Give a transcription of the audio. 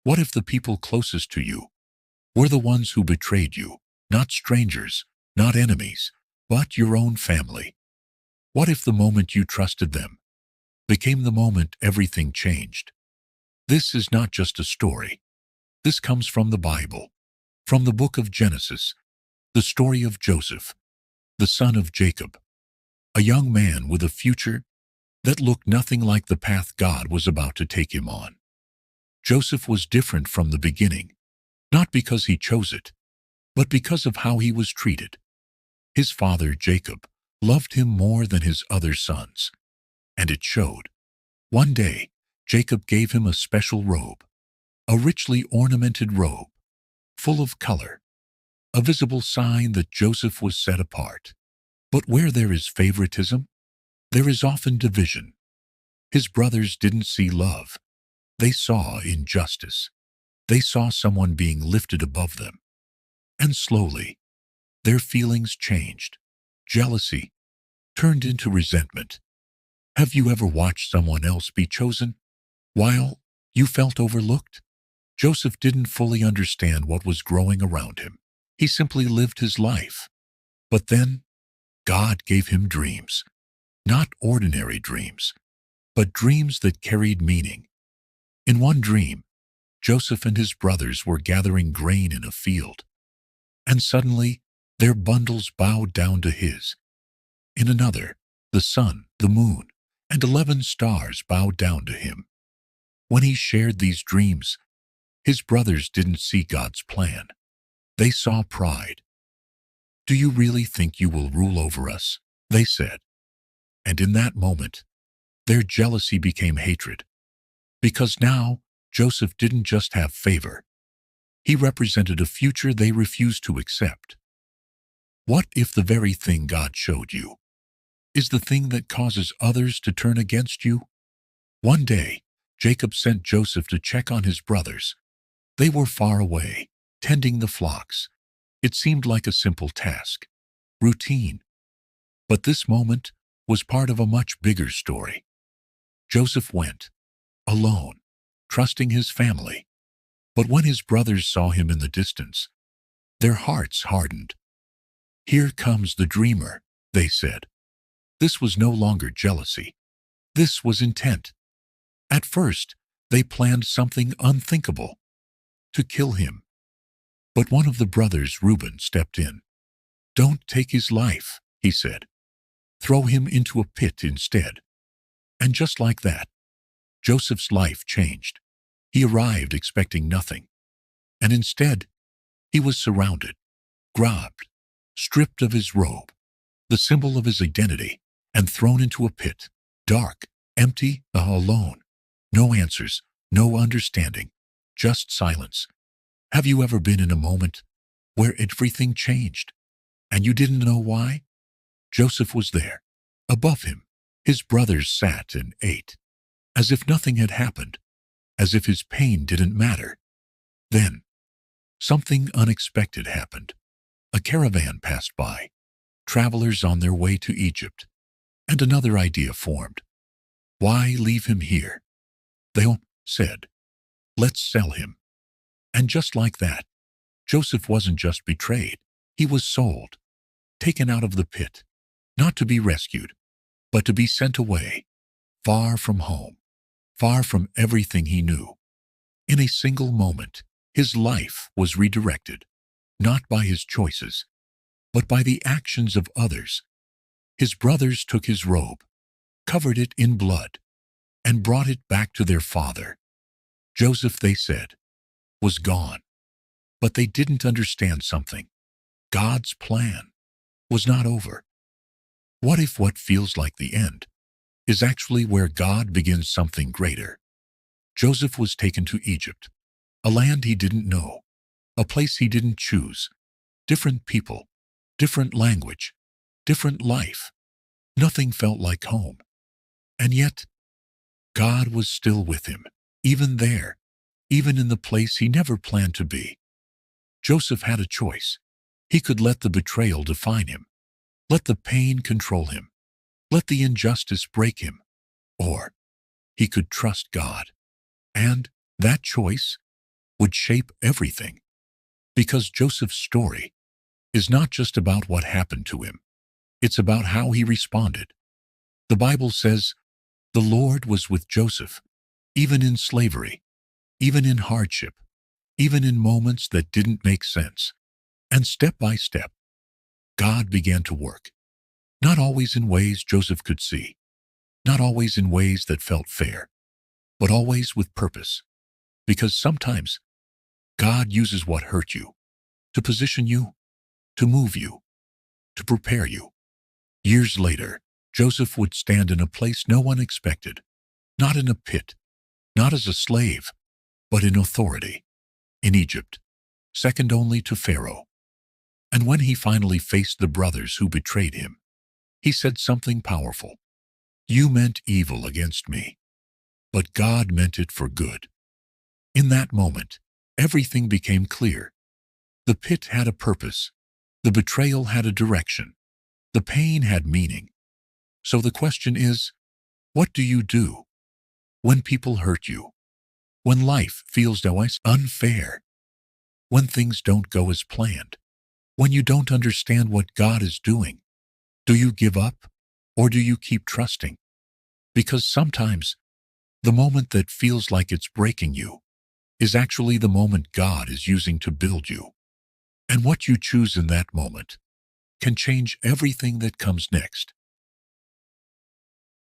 What if the people closest to you were the ones who betrayed you, not strangers, not enemies, but your own family? What if the moment you trusted them became the moment everything changed? This is not just a story. This comes from the Bible, from the book of Genesis, the story of Joseph, the son of Jacob, a young man with a future that looked nothing like the path God was about to take him on. Joseph was different from the beginning, not because he chose it, but because of how he was treated. His father, Jacob, loved him more than his other sons, and it showed. One day, Jacob gave him a special robe, a richly ornamented robe, full of color, a visible sign that Joseph was set apart. But where there is favoritism, there is often division. His brothers didn't see love. They saw injustice. They saw someone being lifted above them. And slowly, their feelings changed. Jealousy turned into resentment. Have you ever watched someone else be chosen while you felt overlooked? Joseph didn't fully understand what was growing around him. He simply lived his life. But then, God gave him dreams. Not ordinary dreams, but dreams that carried meaning. In one dream, Joseph and his brothers were gathering grain in a field, and suddenly their bundles bowed down to his. In another, the sun, the moon, and 11 stars bowed down to him. When he shared these dreams, his brothers didn't see God's plan. They saw pride. "Do you really think you will rule over us?" they said. And in that moment, their jealousy became hatred. Because now, Joseph didn't just have favor. He represented a future they refused to accept. What if the very thing God showed you is the thing that causes others to turn against you? One day, Jacob sent Joseph to check on his brothers. They were far away, tending the flocks. It seemed like a simple task, routine. But this moment was part of a much bigger story. Joseph went, alone, trusting his family. But when his brothers saw him in the distance, their hearts hardened. "Here comes the dreamer," they said. This was no longer jealousy. This was intent. At first, they planned something unthinkable, to kill him. But one of the brothers, Reuben, stepped in. "Don't take his life," he said. "Throw him into a pit instead." And just like that, Joseph's life changed. He arrived expecting nothing. And instead, he was surrounded, grabbed, stripped of his robe, the symbol of his identity, and thrown into a pit, dark, empty, alone. No answers, no understanding, just silence. Have you ever been in a moment where everything changed, and you didn't know why? Joseph was there. Above him, his brothers sat and ate, as if nothing had happened, as if his pain didn't matter. Then, something unexpected happened. A caravan passed by, travelers on their way to Egypt, and another idea formed. "Why leave him here?" They all said. "Let's sell him." And just like that, Joseph wasn't just betrayed. He was sold, taken out of the pit, not to be rescued, but to be sent away, far from home, far from everything he knew. In a single moment, his life was redirected, not by his choices, but by the actions of others. His brothers took his robe, covered it in blood, and brought it back to their father. Joseph, they said, was gone. But they didn't understand something. God's plan was not over. What if what feels like the end is actually where God begins something greater? Joseph was taken to Egypt, a land he didn't know, a place he didn't choose, different people, different language, different life. Nothing felt like home. And yet, God was still with him, even there, even in the place he never planned to be. Joseph had a choice. He could let the betrayal define him, let the pain control him, let the injustice break him, or he could trust God. And that choice would shape everything, because Joseph's story is not just about what happened to him. It's about how he responded. The Bible says, "The Lord was with Joseph, even in slavery, even in hardship, even in moments that didn't make sense." And step by step, God began to work. Not always in ways Joseph could see, not always in ways that felt fair, but always with purpose. Because sometimes God uses what hurt you to position you, to move you, to prepare you. Years later, Joseph would stand in a place no one expected, not in a pit, not as a slave, but in authority, in Egypt, second only to Pharaoh. And when he finally faced the brothers who betrayed him, he said something powerful. "You meant evil against me, but God meant it for good." In that moment, everything became clear. The pit had a purpose. The betrayal had a direction. The pain had meaning. So the question is, what do you do when people hurt you? When life feels unfair? When things don't go as planned? When you don't understand what God is doing? Do you give up, or do you keep trusting? Because sometimes the moment that feels like it's breaking you is actually the moment God is using to build you. And what you choose in that moment can change everything that comes next.